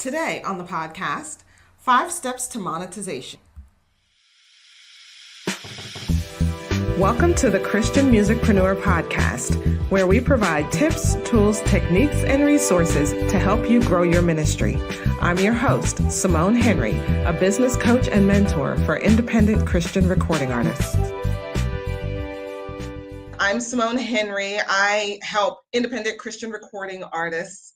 Today on the podcast, 5 Steps to Monetization. Welcome to the Christian Musicpreneur podcast, where we provide tips, tools, techniques, and resources to help you grow your ministry. I'm your host, Simone Henry, a business coach and mentor for independent Christian recording artists. I'm Simone Henry. I help independent Christian recording artists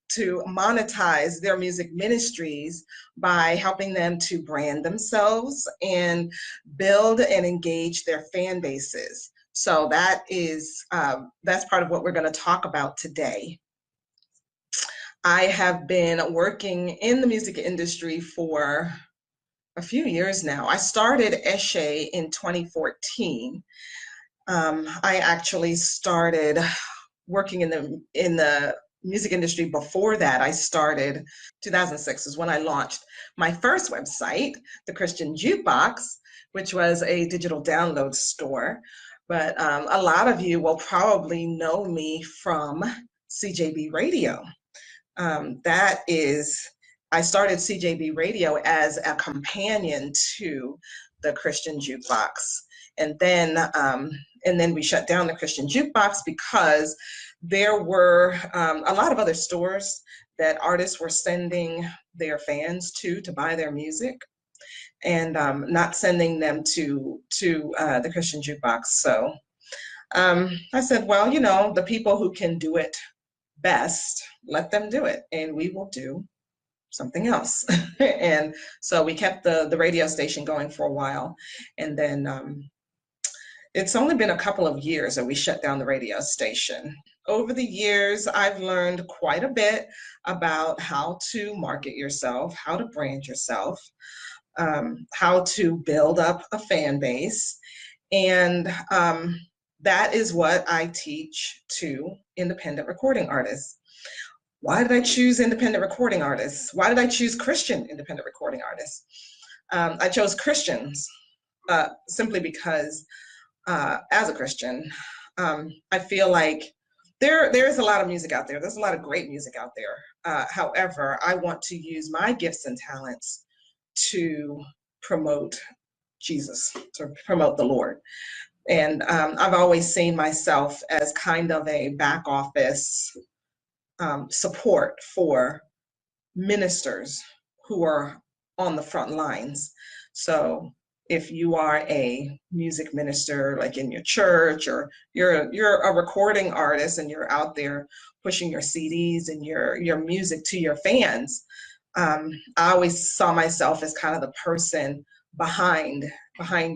to monetize their music ministries by helping them to brand themselves and build and engage their fan bases. So that's part of what we're going to talk about today. I have been working in the music industry for a few years now. I started Eshe in 2014. I actually started working in the music industry before that. I started 2006 is when I launched my first website, the Christian Jukebox, which was a digital download store. But a lot of you will probably know me from CJB Radio. I started CJB Radio as a companion to the Christian Jukebox. And then we shut down the Christian Jukebox because there were a lot of other stores that artists were sending their fans to buy their music, and not sending them to the Christian Jukebox. So I said, well, the people who can do it best, let them do it, and we will do something else. And so we kept the radio station going for a while, and then it's only been a couple of years that we shut down the radio station. Over the years, I've learned quite a bit about how to market yourself, how to brand yourself, how to build up a fan base. And that is what I teach to independent recording artists. Why did I choose independent recording artists? Why did I choose Christian independent recording artists? I chose Christians simply because as a Christian, I feel like there is a lot of music out there. There's a lot of great music out there. However, I want to use my gifts and talents to promote Jesus, to promote the Lord. And I've always seen myself as kind of a back office support for ministers who are on the front lines. So if you are a music minister, like in your church, or you're a recording artist and you're out there pushing your CDs and your music to your fans, I always saw myself as kind of the person behind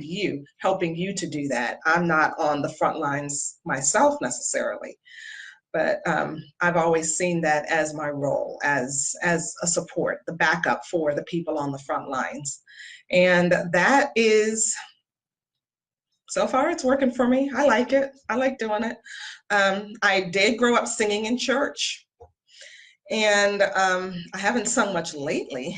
you, helping you to do that. I'm not on the front lines myself necessarily, but I've always seen that as my role, as a support, the backup for the people on the front lines. And that is, so far it's working for me. I like it. I like doing it. I did grow up singing in church, and I haven't sung much lately,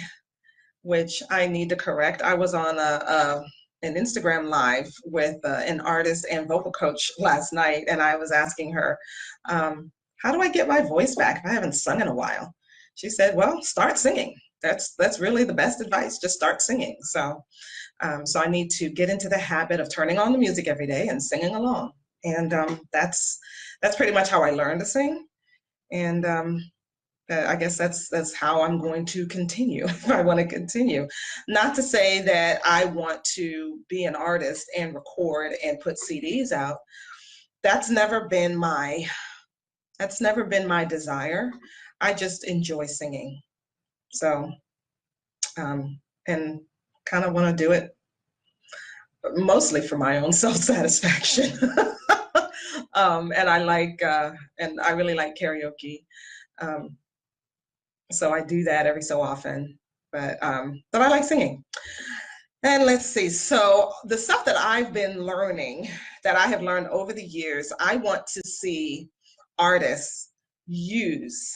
which I need to correct. I was on an Instagram live with an artist and vocal coach last night, and I was asking her, how do I get my voice back if I haven't sung in a while? She said, well, start singing. That's really the best advice. Just start singing. So I need to get into the habit of turning on the music every day and singing along. And that's pretty much how I learned to sing. And I guess that's how I'm going to continue if I want to continue. Not to say that I want to be an artist and record and put CDs out. That's never been my desire. I just enjoy singing. So, and kind of want to do it mostly for my own self-satisfaction. And I really like karaoke. So I do that every so often, but I like singing. And let's see, so the stuff that I've been learning, that I have learned over the years, I want to see artists use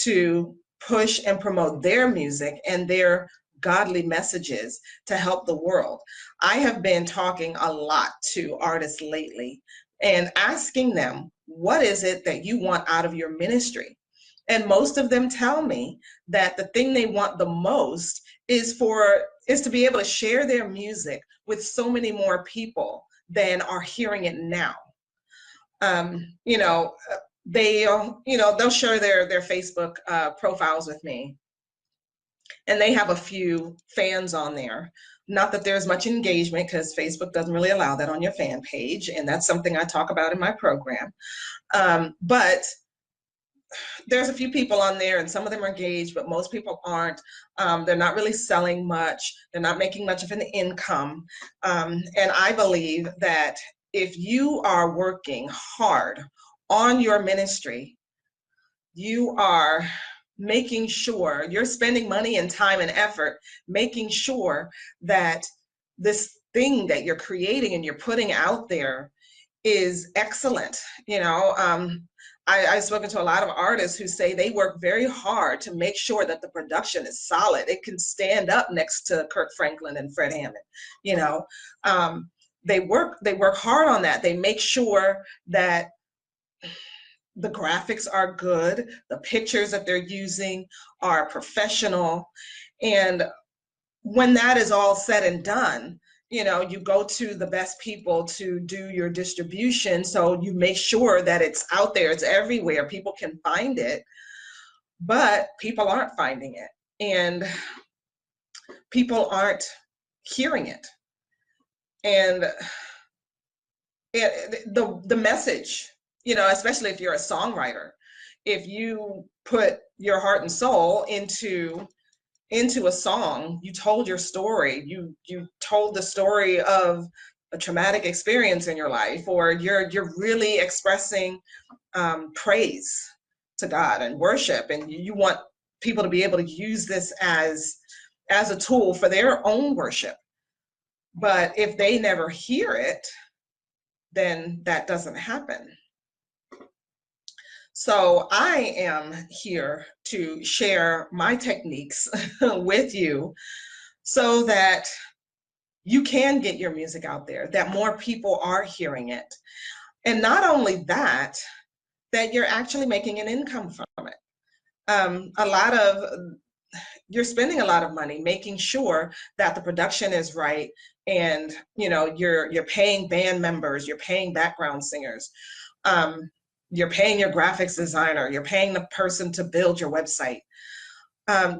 to push and promote their music and their godly messages to help the world. I have been talking a lot to artists lately and asking them, what is it that you want out of your ministry? And most of them tell me that the thing they want the most is to be able to share their music with so many more people than are hearing it now. You know, they'll share their Facebook profiles with me, and they have a few fans on there. Not that there's much engagement, because Facebook doesn't really allow that on your fan page, and that's something I talk about in my program. But there's a few people on there, and some of them are engaged, but most people aren't. They're not really selling much. They're not making much of an income. And I believe that if you are working hard on your ministry, you are making sure you're spending money and time and effort, making sure that this thing that you're creating and you're putting out there is excellent. I've spoken to a lot of artists who say they work very hard to make sure that the production is solid. It can stand up next to Kirk Franklin and Fred Hammond. They work hard on that. They make sure that the graphics are good, the pictures that they're using are professional. And when that is all said and done, you go to the best people to do your distribution. So you make sure that it's out there, it's everywhere, people can find it, but people aren't finding it, and people aren't hearing it. And the message, especially if you're a songwriter, if you put your heart and soul into a song, you told your story, you told the story of a traumatic experience in your life, or you're really expressing praise to God and worship, and you want people to be able to use this as a tool for their own worship. But if they never hear it, then that doesn't happen. So I am here to share my techniques with you so that you can get your music out there, that more people are hearing it. And not only that, that you're actually making an income from it. You're spending a lot of money making sure that the production is right, and you're paying band members, you're paying background singers, you're paying your graphics designer, you're paying the person to build your website.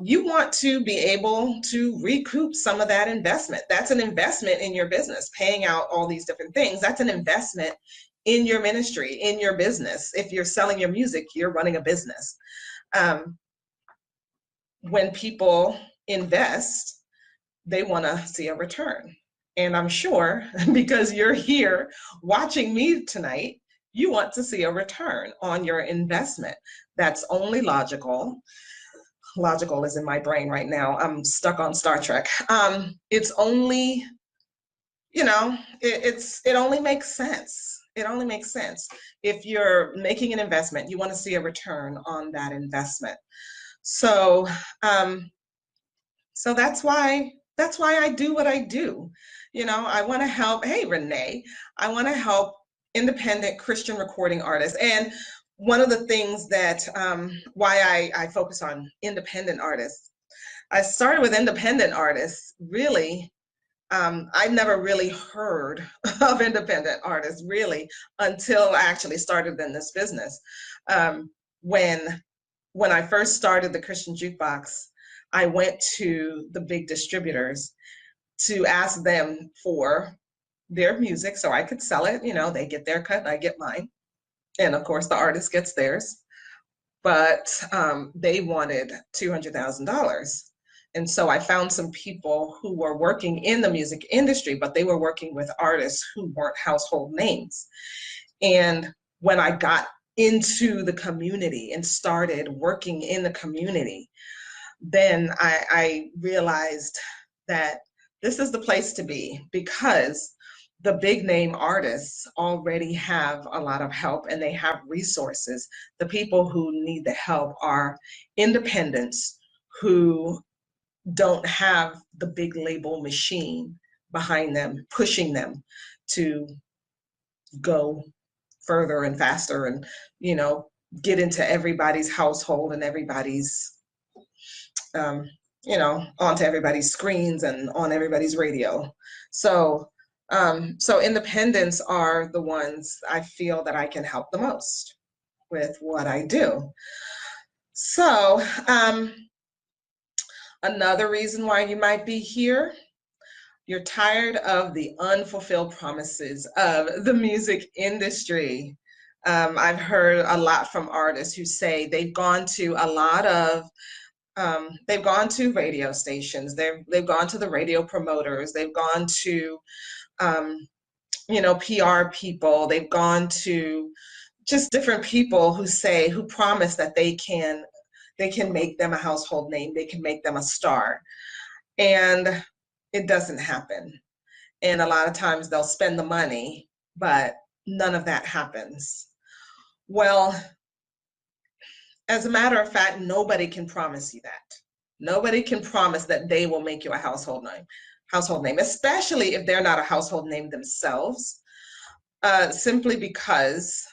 You want to be able to recoup some of that investment. That's an investment in your business, paying out all these different things. That's an investment in your ministry, in your business. If you're selling your music, you're running a business. When people invest, they want to see a return. And I'm sure because you're here watching me tonight, you want to see a return on your investment. That's only logical. Logical is in my brain right now. I'm stuck on Star Trek. It's only, it only makes sense. It only makes sense. If you're making an investment, you want to see a return on that investment. So, so that's why I do what I do. I want to help. Hey, Renee, I want to help independent Christian recording artists. And one of the things that why I focus on independent artists, I started with independent artists. Really, I never really heard of independent artists really until I actually started in this business. When I first started the Christian Jukebox, I went to the big distributors to ask them for their music so I could sell it. They get their cut, I get mine. And of course, the artist gets theirs. But they wanted $200,000. And so I found some people who were working in the music industry, but they were working with artists who weren't household names. And when I got into the community and started working in the community, then I realized that this is the place to be, because the big name artists already have a lot of help and they have resources. The people who need the help are independents who don't have the big label machine behind them, pushing them to go further and faster and, get into everybody's household and everybody's, onto everybody's screens and on everybody's radio. So, so independents are the ones I feel that I can help the most with what I do. So, another reason why you might be here, you're tired of the unfulfilled promises of the music industry. I've heard a lot from artists who say they've gone to a lot of, they've gone to radio stations, they've gone to the radio promoters, they've gone to, PR people, they've gone to just different people who promise that they can make them a household name, they can make them a star. And it doesn't happen. And a lot of times they'll spend the money, but none of that happens. Well, as a matter of fact, nobody can promise you that. Nobody can promise that they will make you a household name, especially if they're not a household name themselves, simply because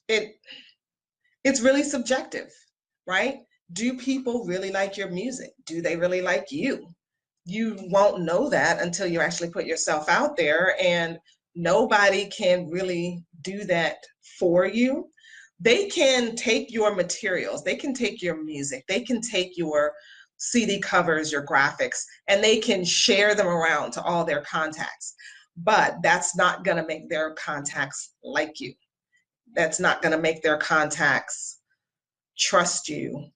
it's really subjective, right? Do people really like your music? Do they really like you? You won't know that until you actually put yourself out there, and nobody can really do that for you. They can take your materials, they can take your music, they can take your CD covers, your graphics, and they can share them around to all their contacts. But that's not going to make their contacts like you. That's not going to make their contacts trust you.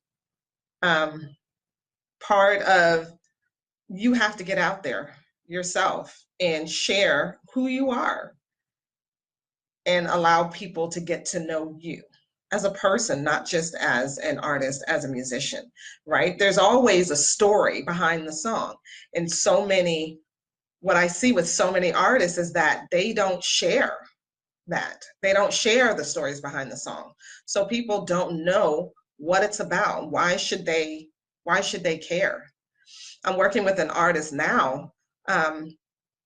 Part of, you have to get out there yourself and share who you are and allow people to get to know you as a person, not just as an artist, as a musician, right? There's always a story behind the song. And what I see with so many artists is that they don't share that. They don't share the stories behind the song. So people don't know what it's about. Why should they care? I'm working with an artist now.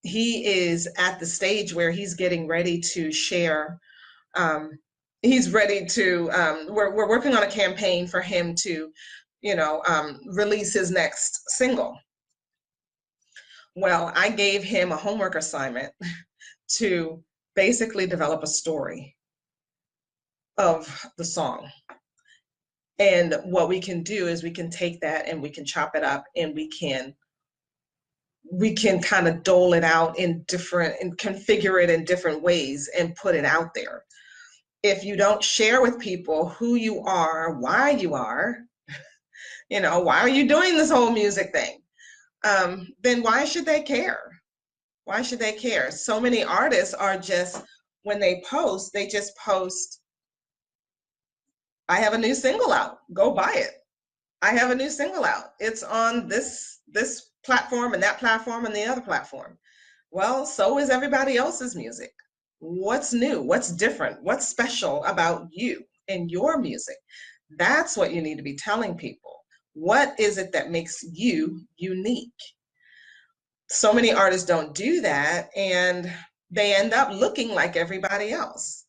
He is at the stage where he's getting ready to share. He's ready to, we're working on a campaign for him to, release his next single. Well, I gave him a homework assignment to basically develop a story of the song. And what we can do is we can take that and we can chop it up, and we can kind of dole it out and configure it in different ways and put it out there. If you don't share with people who you are, why you are, why are you doing this whole music thing? Then why should they care? Why should they care? So many artists are just, when they just post, I have a new single out, go buy it. I have a new single out. It's on this platform and that platform and the other platform. Well, so is everybody else's music. What's new? What's different? What's special about you and your music? That's what you need to be telling people. What is it that makes you unique? So many artists don't do that, and they end up looking like everybody else,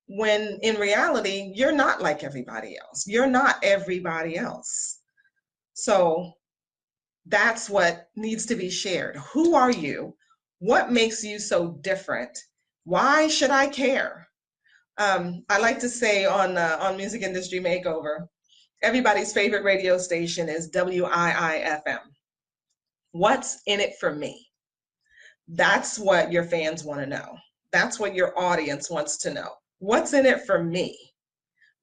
when in reality, you're not like everybody else. You're not everybody else. So that's what needs to be shared. Who are you? What makes you so different? Why should I care? I like to say on Music Industry Makeover, everybody's favorite radio station is WIIFM. What's in it for me? That's what your fans want to know. That's what your audience wants to know. What's in it for me,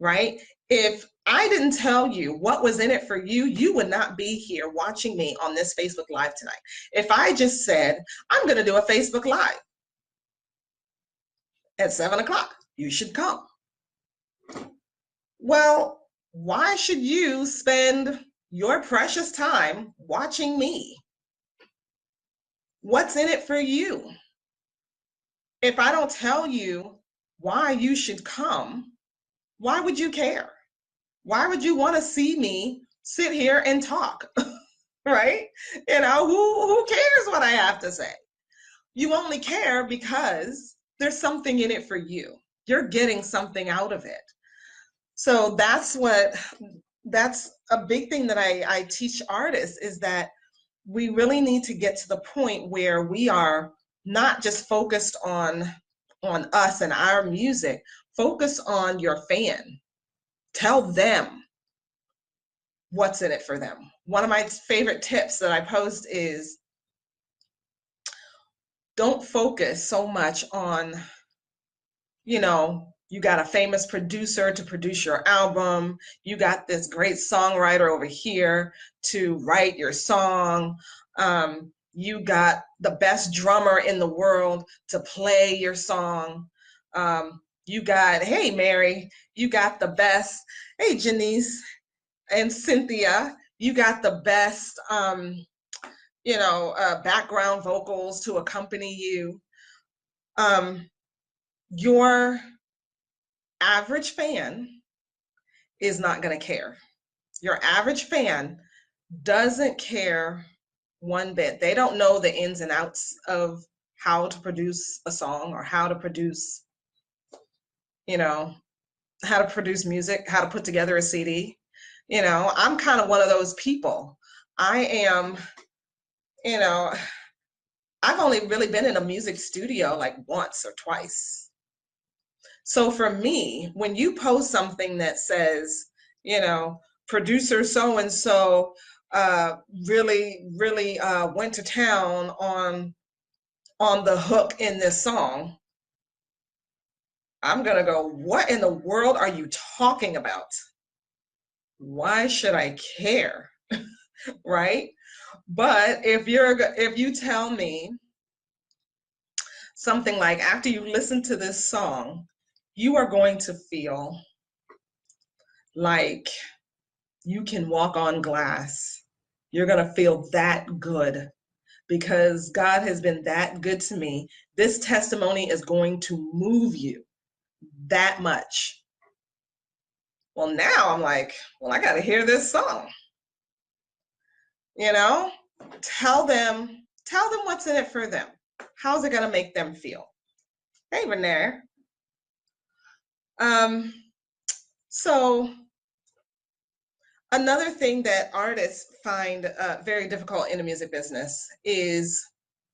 right? If I didn't tell you what was in it for you, you would not be here watching me on this Facebook Live tonight. If I just said, I'm going to do a Facebook Live at 7 o'clock, you should come. Well, why should you spend your precious time watching me? What's in it for you? If I don't tell you why you should come, why would you care? Why would you want to see me sit here and talk, right? Who cares what I have to say? You only care because there's something in it for you. you're getting something out of it. So that's a big thing that I teach artists, is that we really need to get to the point where we are not just focused on us and our music. Focus on your fan. Tell them what's in it for them. One of my favorite tips that I post is, don't focus so much on, you got a famous producer to produce your album, you got this great songwriter over here to write your song, you got the best drummer in the world to play your song, you got, hey Mary, you got the best, hey Janice and Cynthia, you got the best background vocals to accompany you. Your average fan is not going to care. Your average fan doesn't care one bit. They don't know the ins and outs of how to produce a song, or how to produce, music, how to put together a CD. I'm kind of one of those people. I am, I've only really been in a music studio like once or twice. So for me, when you post something that says, producer so-and-so really went to town on the hook in this song, I'm going to go, what in the world are you talking about? Why should I care? Right? But if you tell me something like, after you listen to this song, you are going to feel like you can walk on glass. You're going to feel that good because God has been that good to me. This testimony is going to move you that much. Well, now I'm like, well, I got to hear this song. Tell them what's in it for them. How's it going to make them feel? Hey, Renee. So another thing that artists find very difficult in the music business is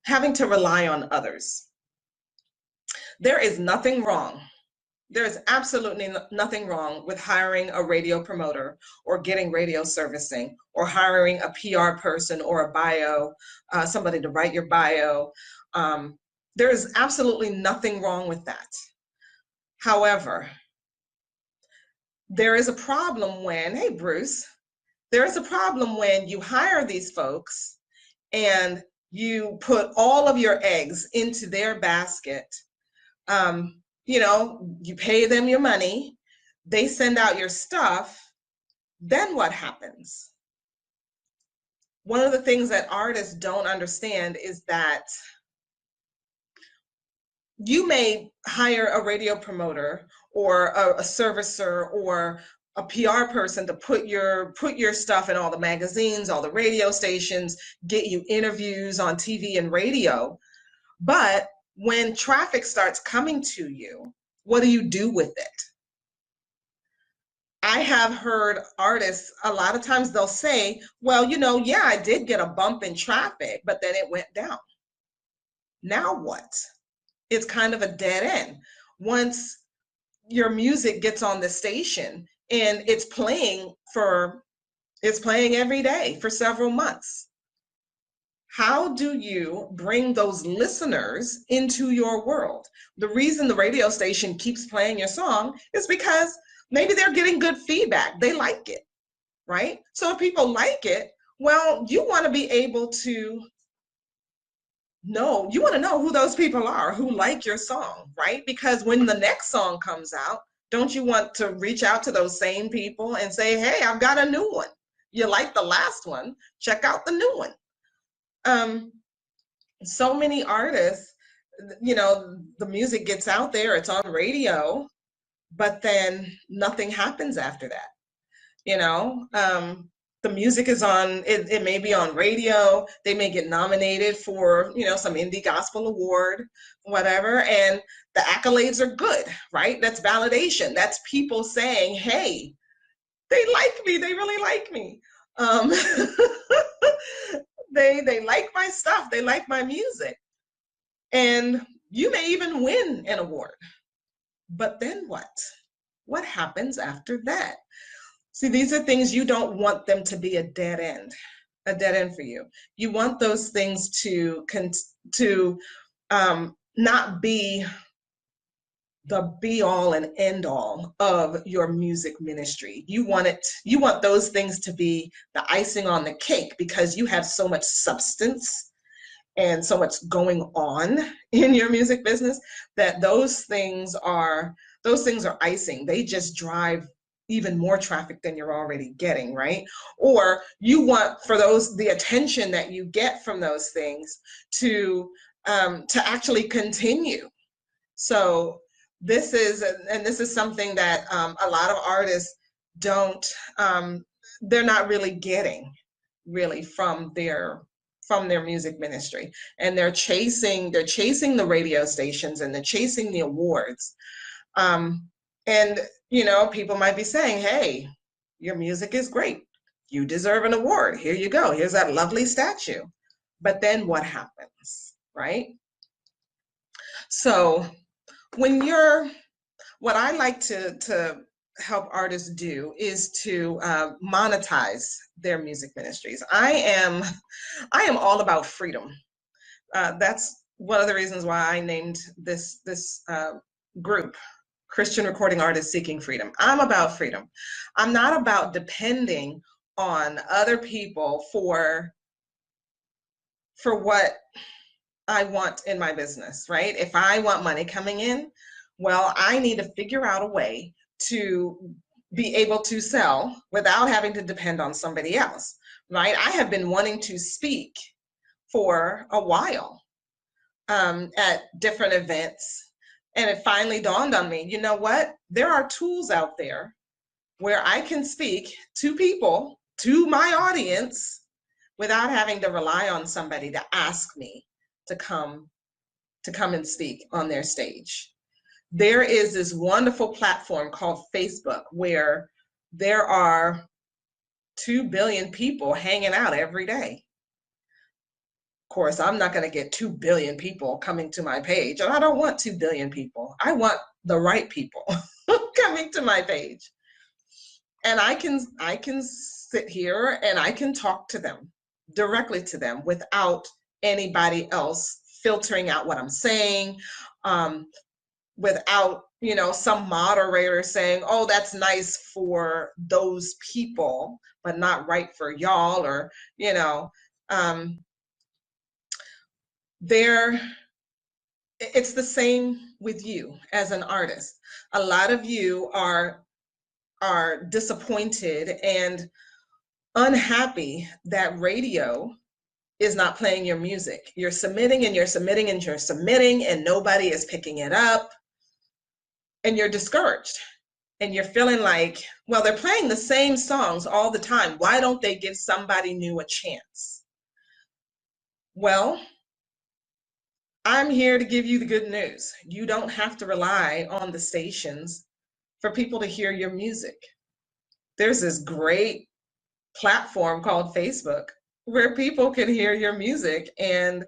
having to rely on others. There is nothing wrong. There is absolutely nothing wrong with hiring a radio promoter or getting radio servicing or hiring a PR person or a bio, somebody to write your bio. There is absolutely nothing wrong with that. However, there is a problem when, hey, Bruce, there is a problem when you hire these folks and you put all of your eggs into their basket. You pay them your money, they send out your stuff, then what happens? One of the things that artists don't understand is that you may hire a radio promoter or a servicer or a PR person to put your stuff in all the magazines, all the radio stations, get you interviews on TV and radio. But when traffic starts coming to you, what do you do with it? I have heard artists, a lot of times they'll say, well, yeah, I did get a bump in traffic, but then it went down. Now what? It's kind of a dead end. Once your music gets on the station and it's playing every day for several months, how do you bring those listeners into your world? The reason the radio station keeps playing your song is because maybe they're getting good feedback. They like it, right? So if people like it, well, you want to be able to know who those people are who like your song, right? Because when the next song comes out, don't you want to reach out to those same people and say, hey, I've got a new one. You like the last one, check out the new one. So many artists, the music gets out there, it's on radio, but then nothing happens after that. the music is on, it may be on radio, they may get nominated for, some indie gospel award, whatever, and the accolades are good, right? That's validation. That's people saying, hey, they like me, they really like me. Um, they like my stuff, they like my music. And you may even win an award. But then what? What happens after that? See, these are things you don't want them to be a dead end for you. You want those things to not be the be all and end all of your music ministry. You want those things to be the icing on the cake because you have so much substance and so much going on in your music business that those things are icing. They just drive even more traffic than you're already getting, right? Or you want for the attention that you get from those things to actually continue. So this is something that a lot of artists don't, they're not really getting really from their music ministry, and they're chasing the radio stations and they're chasing the awards. And people might be saying, hey, your music is great, you deserve an award, here you go, here's that lovely statue. But then what happens, right? So what I like to help artists do is to monetize their music ministries. I am all about freedom. That's one of the reasons why I named this group Christian Recording Artists Seeking Freedom. I'm about freedom. I'm not about depending on other people for what I want in my business, right? If I want money coming in, well, I need to figure out a way to be able to sell without having to depend on somebody else, right? I have been wanting to speak for a while at different events. And it finally dawned on me, you know what? There are tools out there where I can speak to people, to my audience, without having to rely on somebody to ask me to come and speak on their stage. There is this wonderful platform called Facebook where there are 2 billion people hanging out every day. Of course, I'm not going to get 2 billion people coming to my page, and I don't want 2 billion people. I want the right people coming to my page. And I can sit here and I can talk to them, directly to them, without anybody else filtering out what I'm saying, without some moderator saying, oh, that's nice for those people but not right for y'all, or it's the same with you as an artist. A lot of you are disappointed and unhappy that radio is not playing your music. You're submitting and you're submitting and you're submitting and nobody is picking it up, and you're discouraged and you're feeling like, well, they're playing the same songs all the time, why don't they give somebody new a chance? Well, I'm here to give you the good news. You don't have to rely on the stations for people to hear your music. There's this great platform called Facebook where people can hear your music, and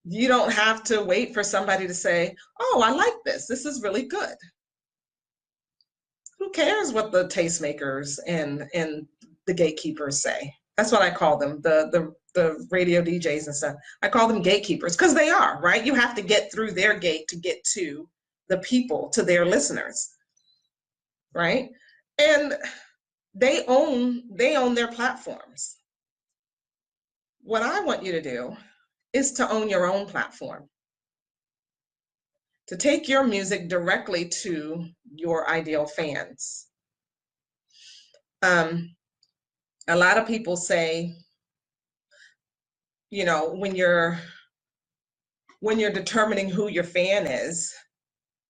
you don't have to wait for somebody to say, oh, I like this. This is really good. Who cares what the tastemakers and the gatekeepers say? That's what I call them, the radio DJs and stuff. I call them gatekeepers because they are, right? You have to get through their gate to get to the people, to their listeners, right? And they own their platforms. What I want you to do is to own your own platform, to take your music directly to your ideal fans. A lot of people say, when you're determining who your fan is,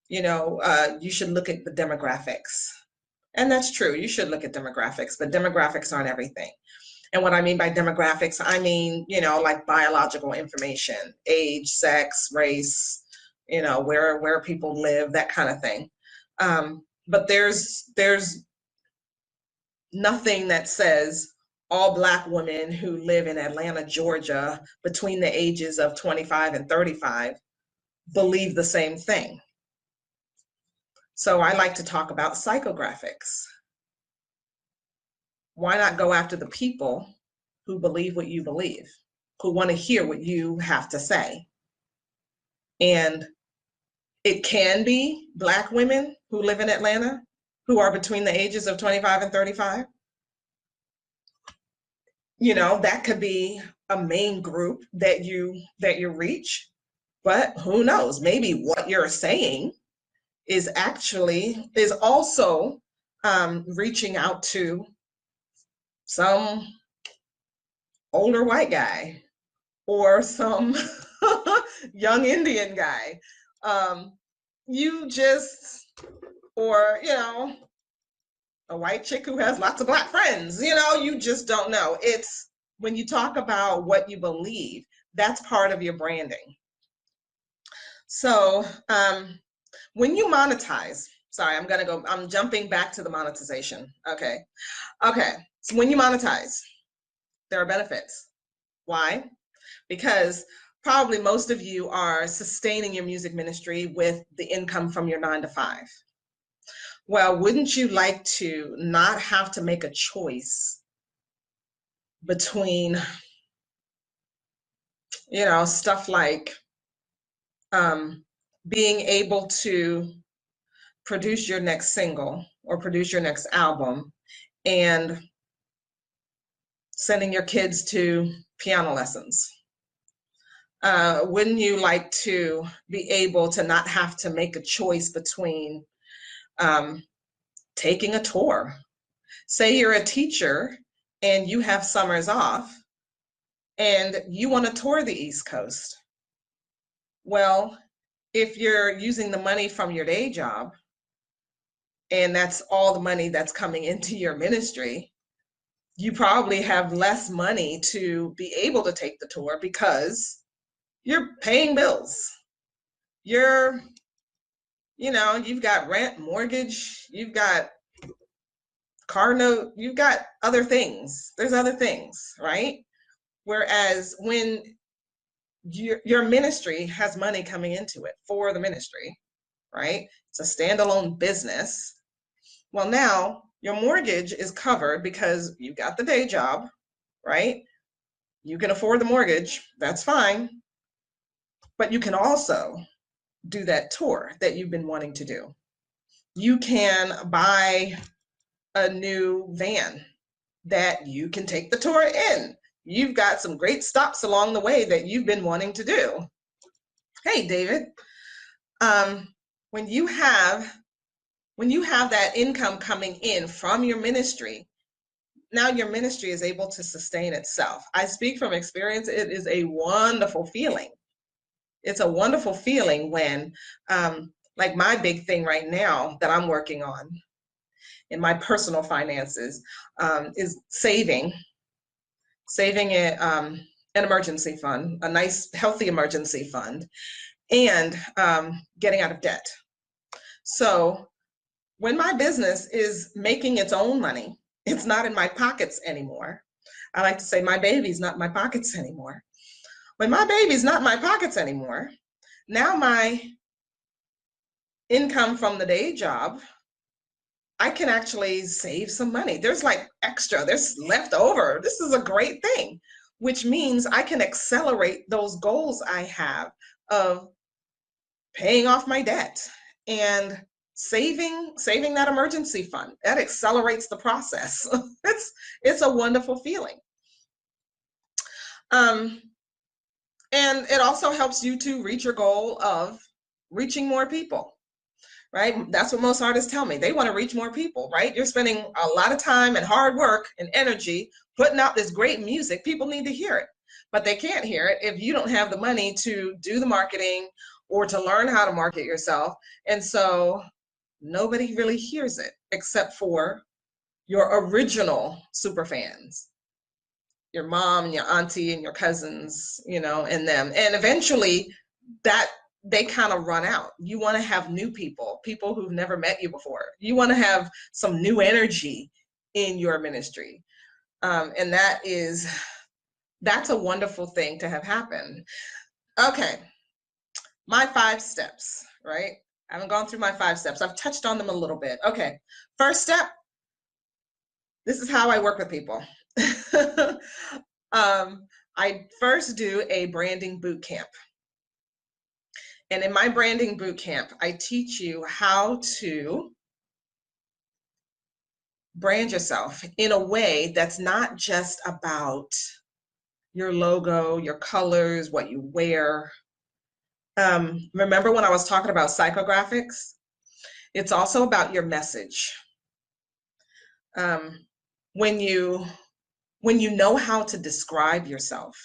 you should look at the demographics. And that's true. You should look at demographics, but demographics aren't everything. And what I mean by demographics, I mean, like biological information, age, sex, race, where people live, that kind of thing. But there's nothing that says all Black women who live in Atlanta, Georgia, between the ages of 25 and 35 believe the same thing. So I like to talk about psychographics. Why not go after the people who believe what you believe, who want to hear what you have to say? And it can be Black women who live in Atlanta who are between the ages of 25 and 35. That could be a main group that you reach, but who knows? Maybe what you're saying is also reaching out to some older white guy or some young Indian guy. Or a white chick who has lots of Black friends. You just don't know. It's when you talk about what you believe, that's part of your branding. So when you monetize, sorry, I'm jumping back to the monetization. Okay. So when you monetize, there are benefits. Why? Because probably most of you are sustaining your music ministry with the income from your 9-to-5. Well, wouldn't you like to not have to make a choice between, stuff like being able to produce your next single or produce your next album and sending your kids to piano lessons? Wouldn't you like to be able to not have to make a choice between taking a tour? Say you're a teacher and you have summers off and you want to tour the East Coast. Well, if you're using the money from your day job and that's all the money that's coming into your ministry, you probably have less money to be able to take the tour because you're paying bills. You've got rent, mortgage, you've got car note, you've got other things. There's other things, right? Whereas when your ministry has money coming into it for the ministry, right? It's a standalone business. Well, now your mortgage is covered because you got the day job, right? You can afford the mortgage, that's fine. But you can also do that tour that you've been wanting to do. You can buy a new van that you can take the tour in. You've got some great stops along the way that you've been wanting to do. Hey, David, when you have that income coming in from your ministry, now your ministry is able to sustain itself. I speak from experience. It is a wonderful feeling. It's a wonderful feeling when, like my big thing right now that I'm working on in my personal finances is saving an emergency fund, a nice, healthy emergency fund, and getting out of debt. So when my business is making its own money, it's not in my pockets anymore. I like to say my baby's not in my pockets anymore. When my baby's not in my pockets anymore, now my income from the day job, I can actually save some money. There's like extra, there's leftover. This is a great thing, which means I can accelerate those goals I have of paying off my debt and saving that emergency fund. That accelerates the process. It's a wonderful feeling. And it also helps you to reach your goal of reaching more people, right? That's what most artists tell me. They want to reach more people, right? You're spending a lot of time and hard work and energy putting out this great music. People need to hear it, but they can't hear it if you don't have the money to do the marketing or to learn how to market yourself. And so nobody really hears it. except for your original super fans, your mom and your auntie and your cousins, you know, and them. And eventually that they kind of run out. You want to have new people, people who've never met you before. You want to have some new energy in your ministry. And that's a wonderful thing to have happen. Okay, my 5 steps, right? I haven't gone through my 5 steps. I've touched on them a little bit. Okay, first step, this is how I work with people. I first do a branding boot camp. And in my branding boot camp, I teach you how to brand yourself in a way that's not just about your logo, your colors, what you wear. Remember when I was talking about psychographics? It's also about your message. When you know how to describe yourself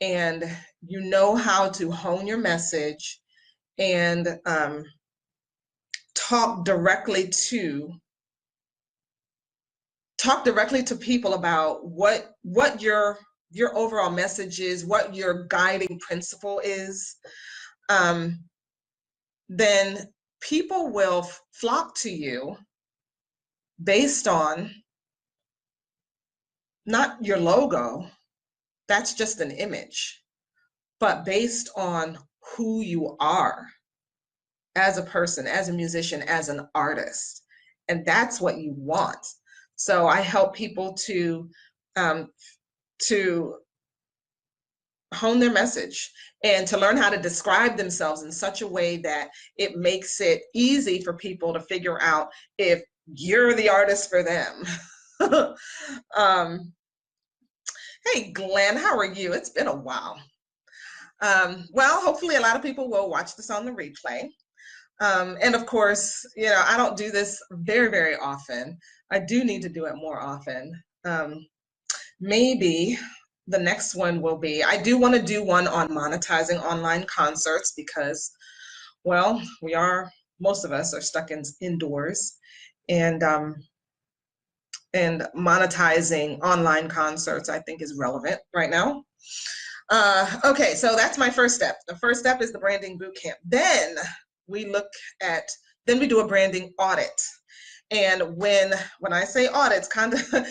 and you know how to hone your message and talk directly to people about what your overall message is, what your guiding principle is, then people will flock to you based on not your logo, that's just an image, but based on who you are as a person, as a musician, as an artist. And that's what you want. So I help people to hone their message and to learn how to describe themselves in such a way that it makes it easy for people to figure out if you're the artist for them. Hey, Glenn, how are you? It's been a while. Well, hopefully a lot of people will watch this on the replay. And of course, you know, I don't do this very, very often. I do need to do it more often. Maybe the next one will be, I do want to do one on monetizing online concerts because, well, most of us are stuck indoors, and monetizing online concerts, I think, is relevant right now. Okay, so that's my first step. The first step is the branding boot camp. Then we do a branding audit. And when I say audit, it's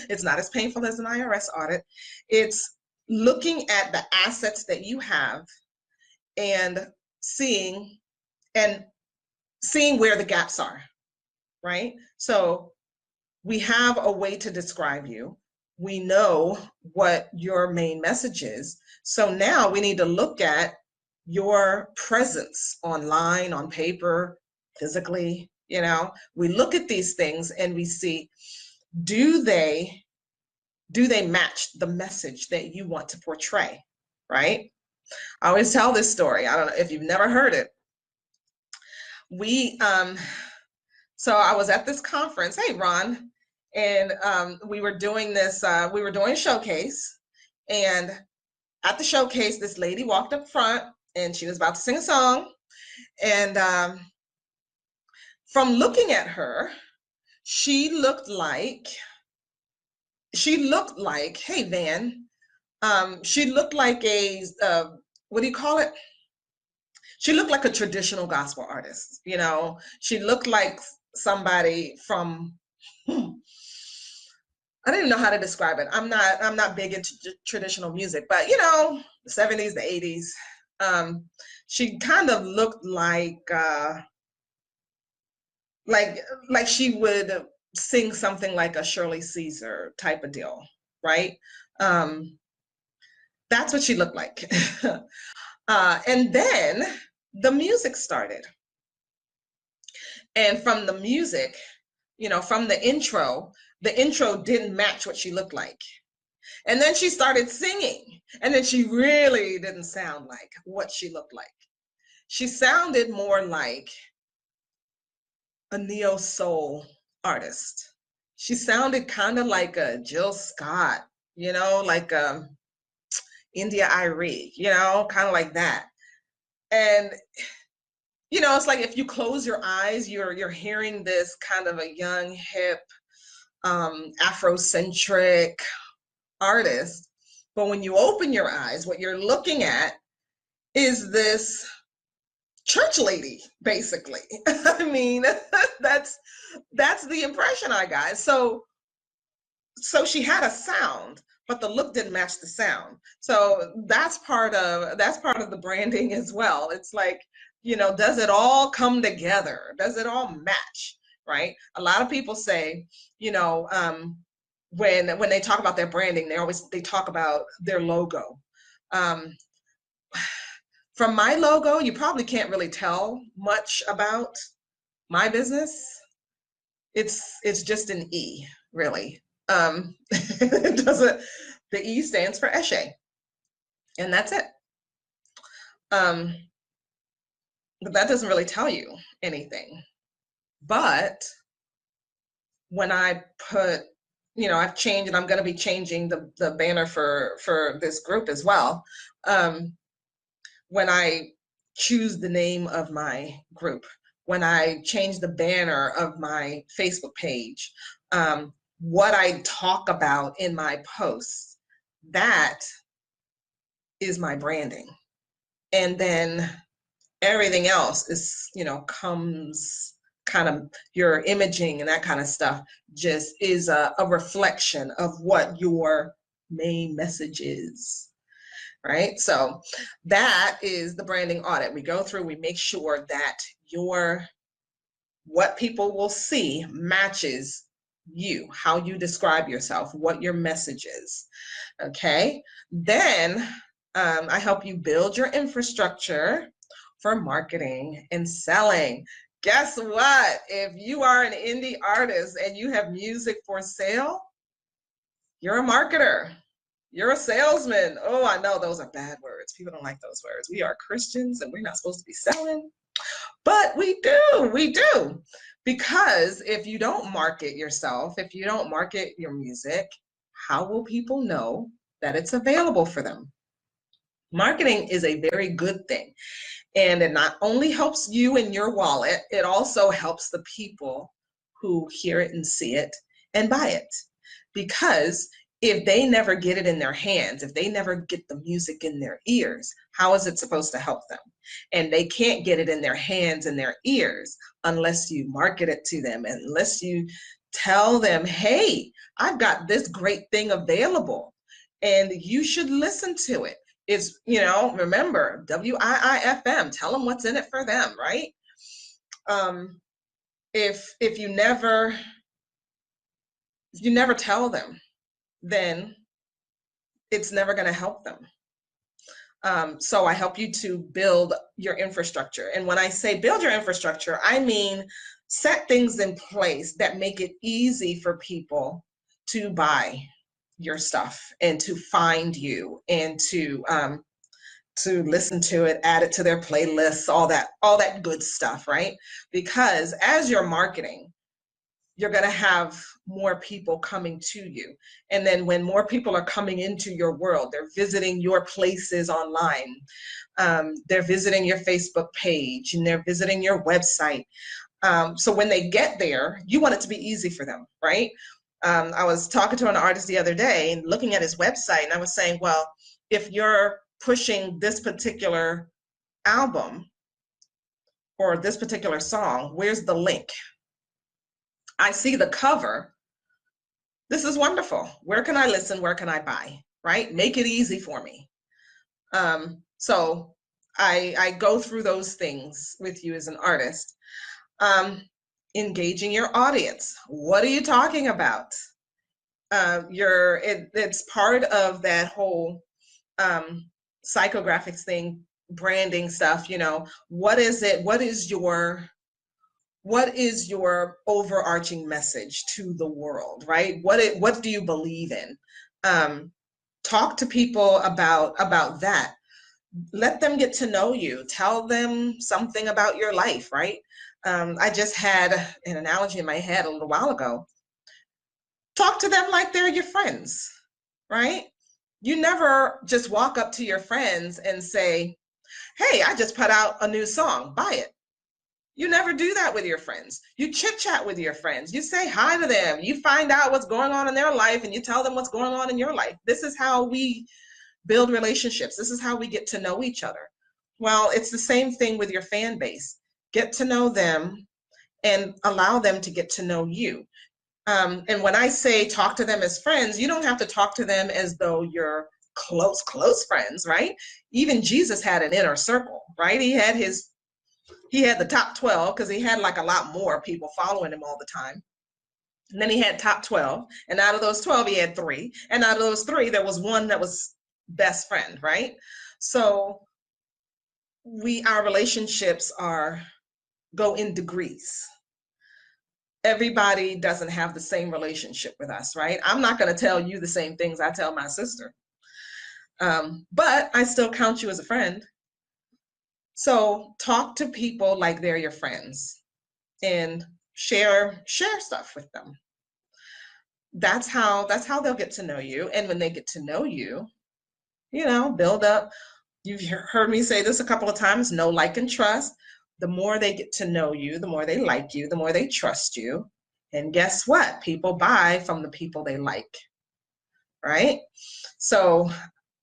it's not as painful as an IRS audit. It's looking at the assets that you have and seeing where the gaps are, right? So we have a way to describe you. We know what your main message is. So now we need to look at your presence online, on paper, physically. You know, we look at these things and we see, do they match the message that you want to portray, right? I always tell this story. I don't know if you've never heard it. So I was at this conference. Hey, Ron. And we were doing a showcase. And at the showcase, this lady walked up front and she was about to sing a song. And from looking at her, she looked like, hey, Van, she looked like what do you call it? She looked like a traditional gospel artist. You know, she looked like somebody from, I don't even know how to describe it. I'm not big into traditional music, but you know, the 70s, the 80s. She kind of looked like she would sing something like a Shirley Caesar type of deal, right? That's what she looked like. And then the music started. And from the music, you know, from the intro didn't match what she looked like. And then she started singing, and then she really didn't sound like what she looked like. She sounded more like a neo soul artist. She sounded kind of like a Jill Scott, you know, like India Arie, you know, kind of like that. And it's like if you close your eyes, you're hearing this kind of a young, hip, Afrocentric artist. But when you open your eyes, what you're looking at is this church lady, basically. I mean, that's the impression I got. So she had a sound, but the look didn't match the sound. So that's part of the branding as well. It's like, does it all come together? Does it all match? Right? A lot of people say, when they talk about their branding, they talk about their logo. From my logo, you probably can't really tell much about my business. It's just an E, really. It doesn't. The E stands for Eshe, and that's it. But that doesn't really tell you anything. But when I put, I've changed, and I'm going to be changing the banner for this group as well. When I choose the name of my group, when I change the banner of my Facebook page, what I talk about in my posts, that is my branding. And then everything else is, comes kind of your imaging and that kind of stuff just is a reflection of what your main message is. Right? So that is the branding audit. We go through, we make sure that what people will see matches you, how you describe yourself, what your message is. Okay. Then I help you build your infrastructure for marketing and selling. Guess what? If you are an indie artist and you have music for sale, you're a marketer. You're a salesman. Oh, I know those are bad words. People don't like those words. We are Christians and we're not supposed to be selling. But we do. Because if you don't market yourself, if you don't market your music, how will people know that it's available for them? Marketing is a very good thing. And it not only helps you in your wallet, it also helps the people who hear it and see it and buy it. Because if they never get it in their hands, if they never get the music in their ears, how is it supposed to help them? And they can't get it in their hands and their ears unless you market it to them, unless you tell them, hey, I've got this great thing available and you should listen to it. It's, remember, WIIFM, tell them what's in it for them, right? If you never tell them, then it's never going to help them. So I help you to build your infrastructure. And when I say build your infrastructure, I mean set things in place that make it easy for people to buy your stuff and to find you and to listen to it, add it to their playlists, all that good stuff, right? Because as you're marketing, you're going to have more people coming to you. And then when more people are coming into your world, they're visiting your places online, they're visiting your Facebook page, and they're visiting your website. So when they get there, you want it to be easy for them, right? I was talking to an artist the other day and looking at his website, and I was saying, well, if you're pushing this particular album or this particular song, where's the link? I see the cover. This is wonderful. Where can I listen? Where can I buy? Right? Make it easy for me. So I go through those things with you as an artist. Engaging your audience. What are you talking about? It's part of that whole psychographics thing, branding stuff. What is it? What is your overarching message to the world, right? What do you believe in? Talk to people about that. Let them get to know you. Tell them something about your life, right? I just had an analogy in my head a little while ago. Talk to them like they're your friends, right? You never just walk up to your friends and say, hey, I just put out a new song, buy it. You never do that with your friends. You chit chat with your friends. You say hi to them. You find out what's going on in their life and you tell them what's going on in your life. This is how we build relationships. This is how we get to know each other. Well, it's the same thing with your fan base. Get to know them and allow them to get to know you. And when I say talk to them as friends, you don't have to talk to them as though you're close friends, right? Even Jesus had an inner circle, right? He had the top 12 because he had like a lot more people following him all the time. And then he had top 12. And out of those 12, he had 3. And out of those 3, there was one that was best friend, right? So our relationships go in degrees. Everybody doesn't have the same relationship with us, right? I'm not going to tell you the same things I tell my sister. But I still count you as a friend. So talk to people like they're your friends and share stuff with them. That's how they'll get to know you. And when they get to know you, build up. You've heard me say this a couple of times, know, like, and trust. The more they get to know you, the more they like you, the more they trust you. And guess what? People buy from the people they like, right? So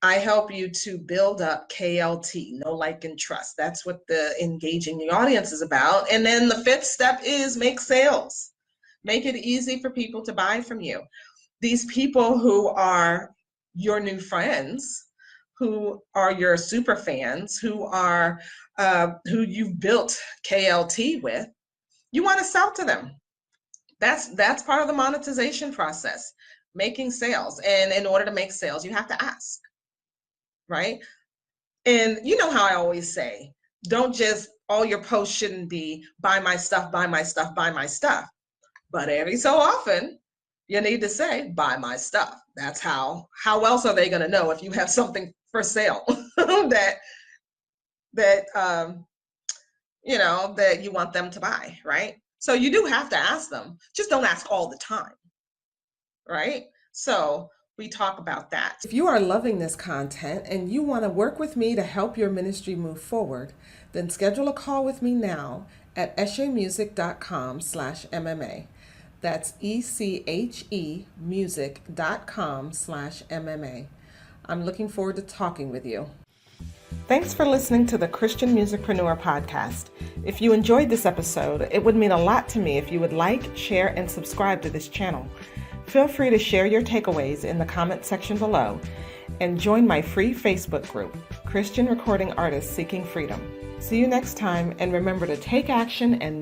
I help you to build up KLT, know, like, and trust. That's what the engaging the audience is about. And then the 5th step is make sales. Make it easy for people to buy from you. These people who are your new friends, who are your super fans, who you've built KLT with, you want to sell to them. That's part of the monetization process, making sales. And in order to make sales, you have to ask, right? And you know how I always say, all your posts shouldn't be buy my stuff, buy my stuff, buy my stuff. But every so often, you need to say, buy my stuff. That's how else are they going to know if you have something for sale that you want them to buy, right? So you do have to ask them, just don't ask all the time, right? So we talk about that. If you are loving this content and you want to work with me to help your ministry move forward, then schedule a call with me now at eshemusic.com/MMA. That's ECHEmusic.com/MMA. I'm looking forward to talking with you. Thanks for listening to the Christian Musicpreneur podcast. If you enjoyed this episode, it would mean a lot to me if you would like, share, and subscribe to this channel. Feel free to share your takeaways in the comment section below and join my free Facebook group, Christian Recording Artists Seeking Freedom. See you next time, and remember to take action and